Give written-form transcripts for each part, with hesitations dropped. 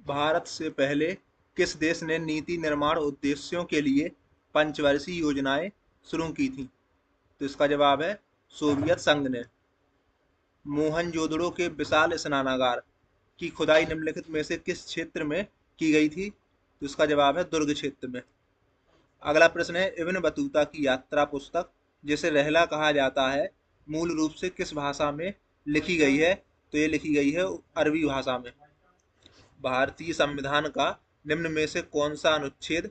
भारत से पहले किस देश ने नीति निर्माण उद्देश्यों के लिए पंचवर्षीय योजनाएं शुरू की थीं? तो इसका जवाब है सोवियत संघ ने। मोहनजोदड़ो के विशाल स्नानागार की खुदाई निम्नलिखित में से किस क्षेत्र में की गई थी? तो इसका जवाब है दुर्ग क्षेत्र में। अगला प्रश्न है इब्न बतूता की यात्रा पुस्तक, जिसे रहला कहा जाता है, मूल रूप से किस भाषा में लिखी गई है? तो ये लिखी गई है अरबी भाषा में। भारतीय संविधान का निम्न में से कौन सा अनुच्छेद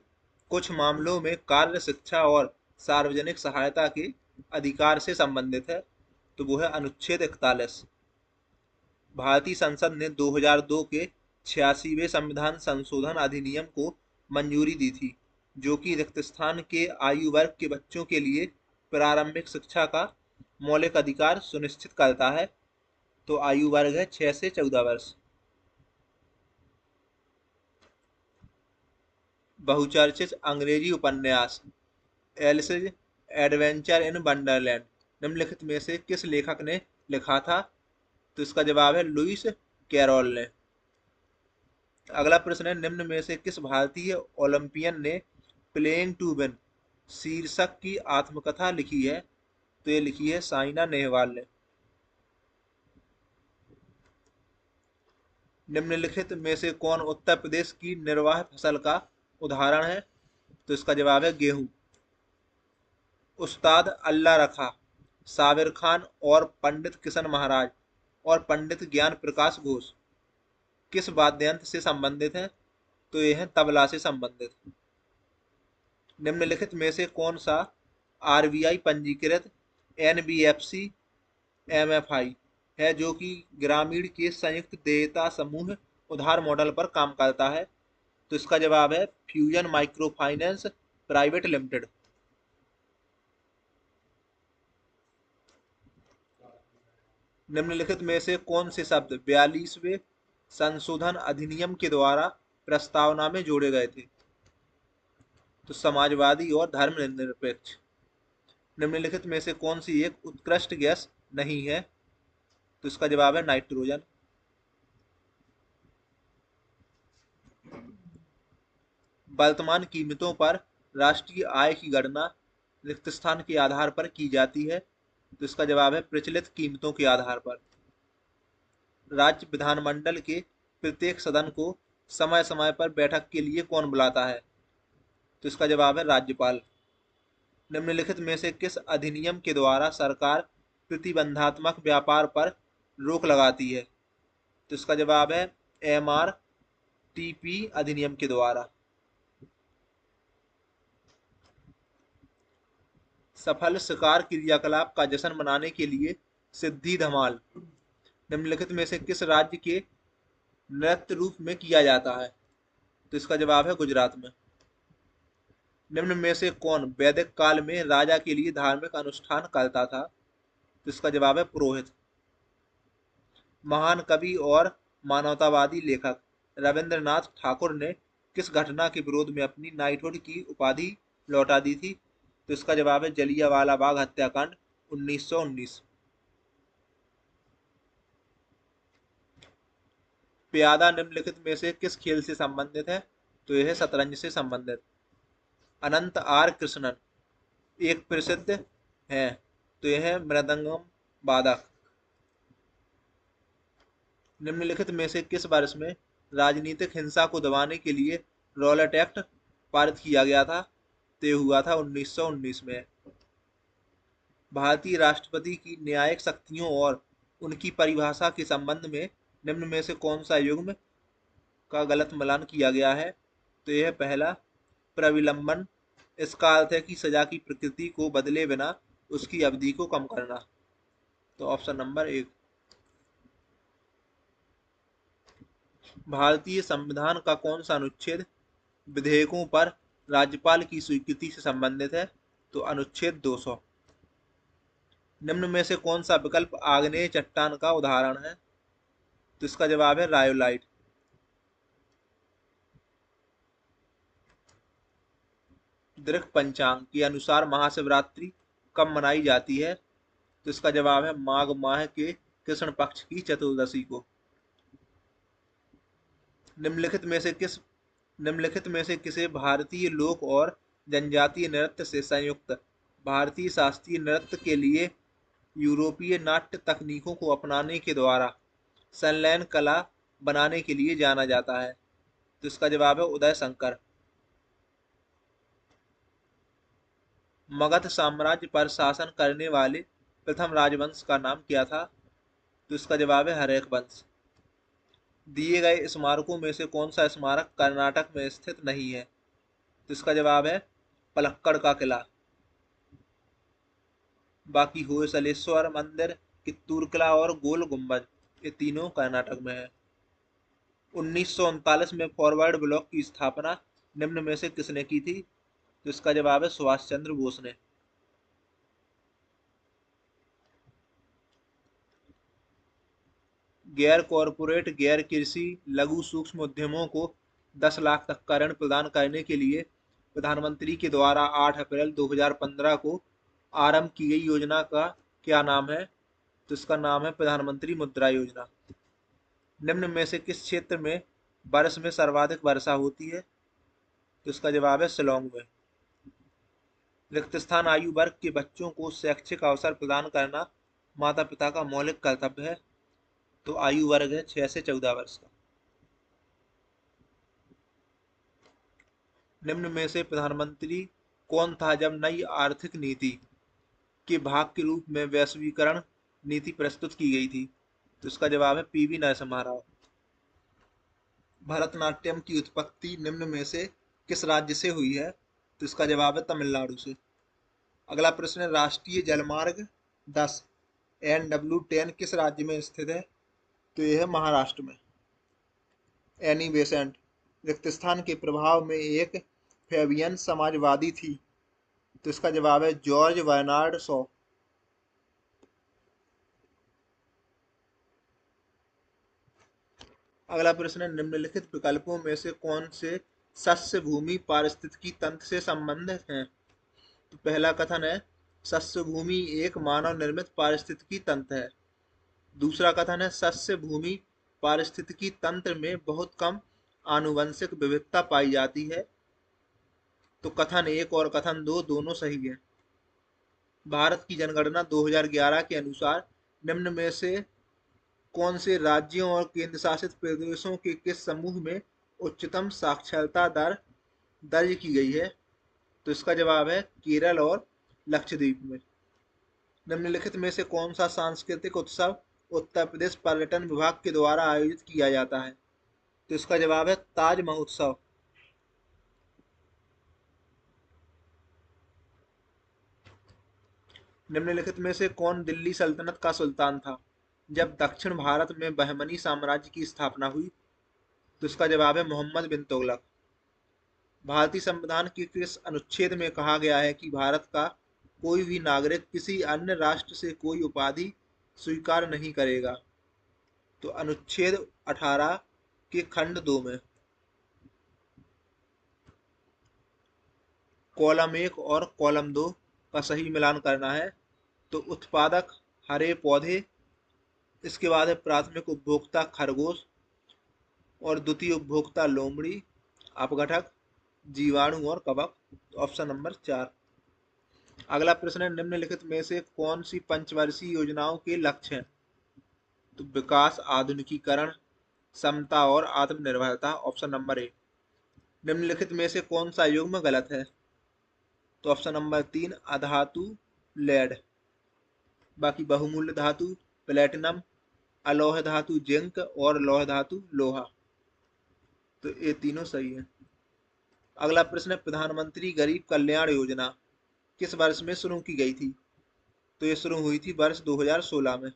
कुछ मामलों में कार्य शिक्षा और सार्वजनिक सहायता के अधिकार से संबंधित है? तो वो है अनुच्छेद 41। भारतीय संसद ने 2002 के 86वें संविधान संशोधन अधिनियम को मंजूरी दी थी, जो कि रिक्त स्थान के आयु वर्ग के बच्चों के लिए प्रारंभिक शिक्षा का मौलिक अधिकार सुनिश्चित करता है। तो आयु वर्ग है 6 से 14 वर्ष। बहुचर्चित अंग्रेजी उपन्यास एलिस's एडवेंचर इन वंडरलैंड निम्नलिखित में से किस लेखक ने लिखा था? तो इसका जवाब है लुईस कैरोल ने। अगला प्रश्न है निम्न में से किस भारतीय ओलंपियन ने प्लेइंग टू विन शीर्षक की आत्मकथा लिखी है? तो ये लिखी है साइना नेहवाल ने। निम्नलिखित में से कौन उत्तर प्रदेश की निर्वाह फसल का उदाहरण है? तो इसका जवाब है गेहूं। उस्ताद अल्लाह रखा, साबिर खान और पंडित किशन महाराज और पंडित ज्ञान प्रकाश घोष किस वाद्ययंत्र से संबंधित हैं? तो ये हैं तबला से संबंधित। निम्नलिखित में से कौन सा आरबीआई पंजीकृत एनबीएफसी एमएफआई है जो कि ग्रामीण के संयुक्त देयता समूह उधार मॉडल पर काम करता है? तो इसका जवाब है fusion micro finance private limited. निम्नलिखित में से कौन से शब्द 42वें संशोधन अधिनियम के द्वारा प्रस्तावना में जोड़े गए थे? तो समाजवादी और धर्मनिरपेक्ष। निम्नलिखित में से कौन सी एक उत्कृष्ट गैस नहीं है? तो इसका जवाब है नाइट्रोजन। वर्तमान कीमतों पर राष्ट्रीय आय की गणना रिक्त स्थान के आधार पर की जाती है। तो इसका जवाब है प्रचलित कीमतों के आधार पर। राज्य विधानमंडल के प्रत्येक सदन को समय समय पर बैठक के लिए कौन बुलाता है? तो इसका जवाब है राज्यपाल। निम्नलिखित में से किस अधिनियम के द्वारा सरकार प्रतिबंधात्मक व्यापार पर रोक लगाती है? तो इसका जवाब है एमआरटीपी अधिनियम के द्वारा। सफल शिकार क्रियाकलाप का जश्न मनाने के लिए सिद्धि धमाल निम्नलिखित में से किस राज्य के नृत्य रूप में किया जाता है? तो इसका जवाब है गुजरात में। निम्न में से कौन वैदिक काल में राजा के लिए धार्मिक अनुष्ठान करता था? तो इसका जवाब है पुरोहित। महान कवि और मानवतावादी लेखक रविंद्रनाथ ठाकुर ने किस घटना के विरोध में अपनी नाइटहुड की उपाधि लौटा दी थी? तो इसका जवाब है जलियांवाला बाग हत्याकांड 1919। प्यादा निम्नलिखित में से किस खेल से संबंधित है? तो यह है शतरंज से संबंधित। अनंत आर कृष्णन एक प्रसिद्ध है। तो यह है मृदंगम वादक। निम्नलिखित में से किस वर्ष में राजनीतिक हिंसा को दबाने के लिए रॉलेट एक्ट पारित किया गया था? तो यह हुआ था 1919 में। भारतीय राष्ट्रपति की न्यायिक शक्तियों और उनकी परिभाषा के संबंध में निम्न में से कौन सा युग्म का गलत मिलान किया गया है? तो यह पहला प्रविलंबन। इसका अर्थ है कि सजा की प्रकृति को बदले बिना उसकी अवधि को कम करना। तो ऑप्शन नंबर 1। भारतीय संविधान का कौन सा अनुच्छेद विधेयकों पर राज्यपाल की स्वीकृति से संबंधित है? तो अनुच्छेद 200। निम्न में से कौन सा विकल्प आग्नेय चट्टान का उदाहरण है? तो इसका जवाब है रायोलाइट। दृक पंचांग के अनुसार महाशिवरात्रि कब मनाई जाती है? तो इसका जवाब है माघ माह के कृष्ण पक्ष की चतुर्दशी को। निम्नलिखित में से किसे भारतीय लोक और जनजातीय नृत्य से संयुक्त भारतीय शास्त्रीय नृत्य के लिए यूरोपीय नाट्य तकनीकों को अपनाने के द्वारा संलयन कला बनाने के लिए जाना जाता है? तो इसका जवाब है उदय शंकर। मगध साम्राज्य पर शासन करने वाले प्रथम राजवंश का नाम क्या था? तो इसका जवाब है हर्यक वंश। दिए गए स्मारकों में से कौन सा स्मारक कर्नाटक में स्थित नहीं है? तो इसका जवाब है पलक्कड़ का किला। बाकी होयसलेश्वर मंदिर, कित्तूर किला और गोल गुम्बद, ये तीनों कर्नाटक में है। 1939 में फॉरवर्ड ब्लॉक की स्थापना निम्न में से किसने की थी? तो इसका जवाब है सुभाष चंद्र बोस ने। गैर कॉरपोरेट गैर कृषि लघु सूक्ष्म उद्यमों को 10 लाख तक का ऋण प्रदान करने के लिए प्रधानमंत्री के द्वारा 8 अप्रैल 2015 को आरंभ की गई योजना का क्या नाम है? तो इसका नाम है प्रधानमंत्री मुद्रा योजना। निम्न में से किस क्षेत्र में वर्ष में सर्वाधिक वर्षा होती है? तो इसका जवाब है शिलोंग में। रिक्त स्थान आयु वर्ग के बच्चों को शैक्षिक अवसर प्रदान करना माता पिता का मौलिक कर्तव्य है। तो आयु वर्ग है 6 से 14 वर्ष का। निम्न में से प्रधानमंत्री कौन था जब नई आर्थिक नीति के भाग के रूप में वैश्वीकरण नीति प्रस्तुत की गई थी? तो इसका जवाब है पीवी नरसिम्हा राव। भरतनाट्यम की उत्पत्ति निम्न में से किस राज्य से हुई है? तो इसका जवाब है तमिलनाडु से। अगला प्रश्न है राष्ट्रीय जलमार्ग 10 NW10 किस राज्य में स्थित है? तो यह है महाराष्ट्र में। एनी बेसेंट रिक्त स्थान के प्रभाव में एक फेबियन समाजवादी थी। तो इसका जवाब है जॉर्ज बर्नार्ड शॉ। अगला प्रश्न है निम्नलिखित विकल्पों में से कौन से सस्य भूमि पारिस्थितिकी तंत्र से संबंधित हैं? तो पहला कथन है सस्य भूमि एक मानव निर्मित पारिस्थितिकी तंत्र है। दूसरा कथन है सस्य भूमि पारिस्थितिकी तंत्र में बहुत कम आनुवंशिक विविधता पाई जाती है। तो कथन 1 और कथन 2 दोनों सही है। भारत की जनगणना 2011 के अनुसार निम्न में से कौन से राज्यों और केंद्र शासित प्रदेशों के किस समूह में उच्चतम साक्षरता दर दर्ज की गई है? तो इसका जवाब है केरल और लक्षद्वीप में। निम्नलिखित में से कौन सा सांस्कृतिक उत्सव उत्तर प्रदेश पर्यटन विभाग के द्वारा आयोजित किया जाता है? तो इसका जवाब है ताज महोत्सव। निम्नलिखित में से कौन दिल्ली सल्तनत का सुल्तान था जब दक्षिण भारत में बहमनी साम्राज्य की स्थापना हुई? तो इसका जवाब है मोहम्मद बिन तुगलक। भारतीय संविधान के किस अनुच्छेद में कहा गया है कि भारत का कोई भी नागरिक किसी अन्य राष्ट्र से कोई उपाधि स्वीकार नहीं करेगा? तो अनुच्छेद 18 के खंड 2 में। कॉलम 1 और कॉलम 2 का सही मिलान करना है। तो उत्पादक हरे पौधे, इसके बाद है प्राथमिक उपभोक्ता खरगोश और द्वितीय उपभोक्ता लोमड़ी, अपघटक, जीवाणु और कवक। तो ऑप्शन नंबर 4। अगला प्रश्न है निम्नलिखित में से कौन सी पंचवर्षीय योजनाओं के लक्ष्य हैं? तो विकास, आधुनिकीकरण, समता और आत्मनिर्भरता। Option number 1। निम्नलिखित में से कौन सा युग्म गलत है? तो ऑप्शन नंबर 3 अधातु लेड। बाकी बहुमूल्य धातु प्लेटिनम, अलोह धातु जिंक और लौह धातु लोहा। तो ये तीनों सही है। अगला प्रश्न है प्रधानमंत्री गरीब कल्याण योजना किस वर्ष में शुरू की गई थी? तो ये शुरू हुई थी वर्ष 2016 में।